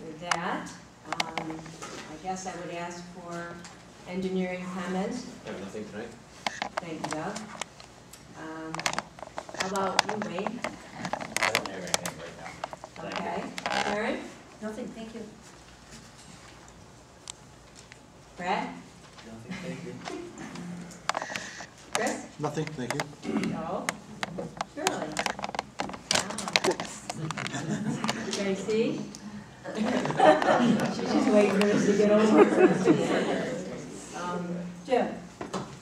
With that, I guess I would ask for engineering comments. I have nothing tonight. Thank you, Doug. How about you, Wayne? I don't have anything right now. Okay. Karen? Nothing, thank you. Brad? Nothing, thank you. Chris? Nothing, thank you. No. Shirley? Tracy? She's just waiting for us to get over. Jim?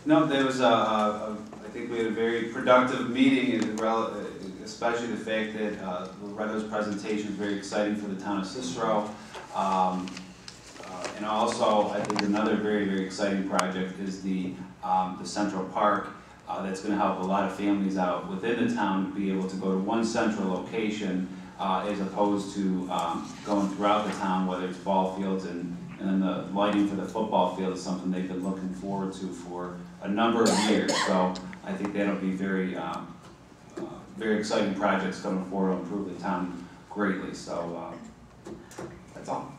No, there was I think we had a very productive meeting, especially the fact that Loretta's presentation is very exciting for the town of Cicero. And also, I think another very, very exciting project is the Central Park that's going to help a lot of families out within the town be able to go to one central location as opposed to going throughout the town, whether it's ball fields and then the lighting for the football field is something they've been looking forward to for a number of years. So I think that'll be very, very exciting projects coming forward to improve the town greatly. So that's all.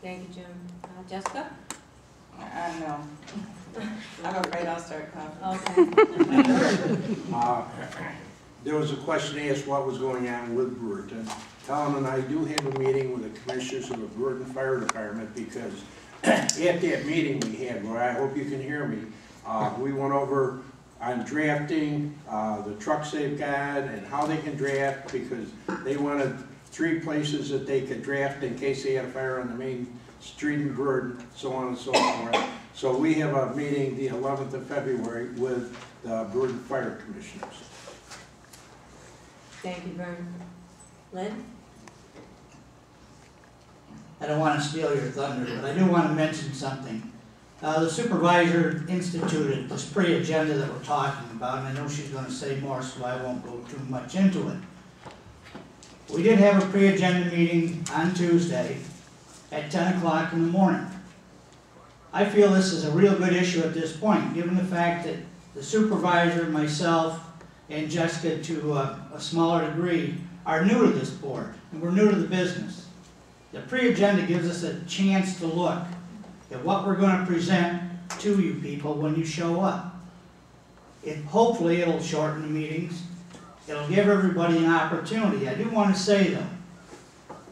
Thank you, Jim. Jessica? No. I'm afraid I'll start coughing. Okay. There was a question asked what was going on with Brewerton. Colin and I do have a meeting with the commissioners of the Brewerton Fire Department because at that meeting we had, where I hope you can hear me, we went over on drafting, the trucks they've got and how they can draft, because they wanted 3 places that they could draft in case they had a fire on the main street in Brewerton, so on and so forth. So we have a meeting the 11th of February with the Brewerton Fire Commissioners. Thank you, Vern. Lynn? I don't want to steal your thunder, but I do want to mention something. The supervisor instituted this pre-agenda that we're talking about, and I know she's going to say more, so I won't go too much into it. We did have a pre-agenda meeting on Tuesday at 10 o'clock in the morning. I feel this is a real good issue at this point, given the fact that the supervisor, myself, and Jessica, to a smaller degree, are new to this board, and we're new to the business. The pre-agenda gives us a chance to look at what we're going to present to you people when you show up. Hopefully it'll shorten the meetings. It'll give everybody an opportunity. I do want to say, though,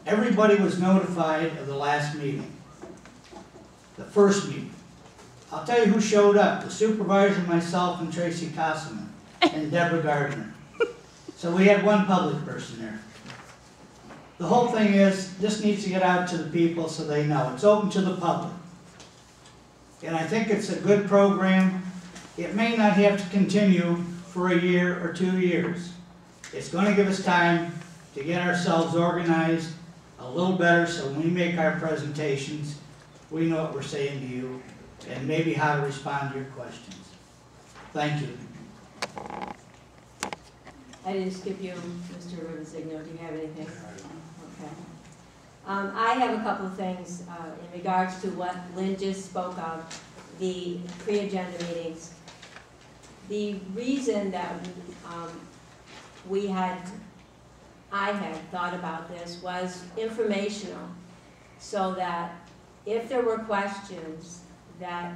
everybody was notified of the last meeting, the first meeting. I'll tell you who showed up: the supervisor, myself, and Tracy Kosselman, and Deborah Gardner. So we had one public person there. The whole thing is, this needs to get out to the people so they know. It's open to the public. And I think it's a good program. It may not have to continue for a year or 2 years. It's going to give us time to get ourselves organized a little better so when we make our presentations, we know what we're saying to you and maybe how to respond to your questions. Thank you. I didn't skip you, Mr. Rivazigno. Do you have anything? Okay. I have a couple of things in regards to what Lynn just spoke of, the pre-agenda meetings. The reason that I had thought about this was informational, so that if there were questions that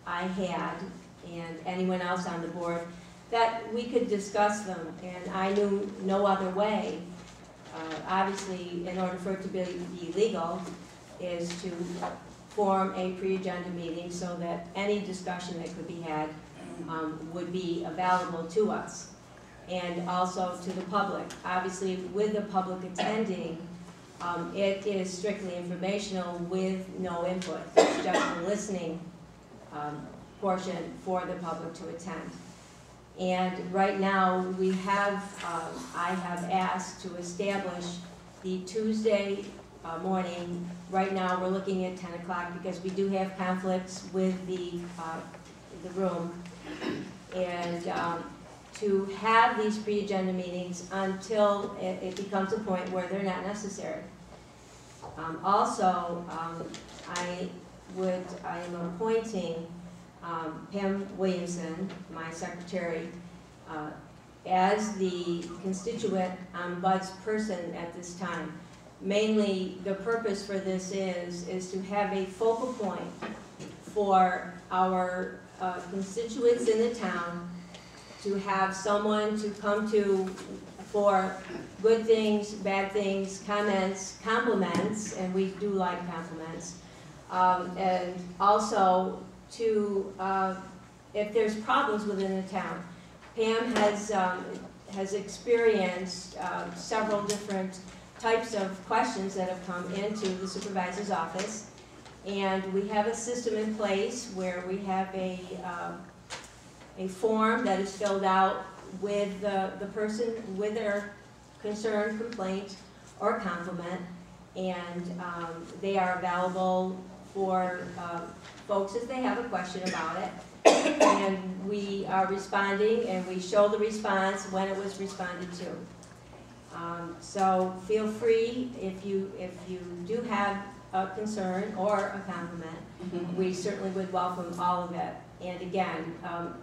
I had and anyone else on the board, that we could discuss them, and I knew no other way. Obviously, in order for it to be legal, is to form a pre-agenda meeting so that any discussion that could be had would be available to us, and also to the public. Obviously, with the public attending, it is strictly informational with no input. It's just a listening portion for the public to attend. And right now, we have, I have asked to establish the Tuesday morning. Right now, we're looking at 10 o'clock because we do have conflicts with the room. And to have these pre-agenda meetings until it becomes a point where they're not necessary. Also, I am appointing Pam Williamson, my secretary, as the constituent ombudsperson at this time. mainly, the purpose for this is to have a focal point for our constituents in the town, to have someone to come to for good things, bad things, comments, compliments, and we do like compliments. And also to, if there's problems within the town. Pam has experienced several different types of questions that have come into the supervisor's office. And we have a system in place where we have a form that is filled out with the person with their concern, complaint, or compliment. And they are available for folks if they have a question about it. And we are responding, and we show the response when it was responded to. So feel free, if you do have a concern or a compliment, we certainly would welcome all of it. And again,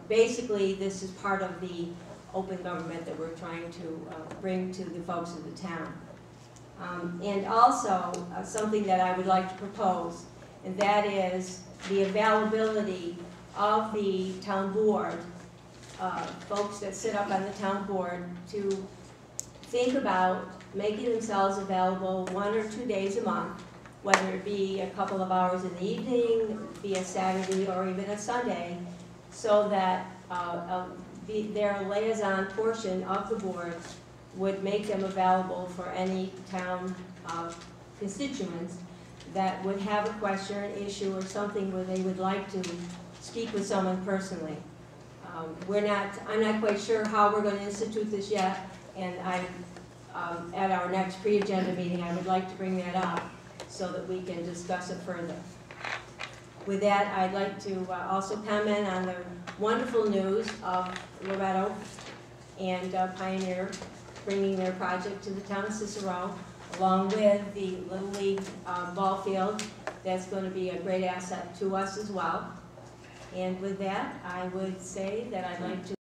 basically this is part of the open government that we're trying to bring to the folks of the town. And also something that I would like to propose, and that is the availability of the town board, folks that sit up on the town board, to think about making themselves available 1 or 2 days a month, whether it be a couple of hours in the evening, be a Saturday or even a Sunday, so that their liaison portion of the board would make them available for any town constituents that would have a question, an issue, or something where they would like to speak with someone personally. I'm not quite sure how we're going to institute this yet, and at our next pre-agenda meeting, I would like to bring that up so that we can discuss it further. With that, I'd like to also comment on the wonderful news of Loretto and Pioneer bringing their project to the town of Cicero, along with the Little League ball field. That's going to be a great asset to us as well. And with that, I would say that I'd like to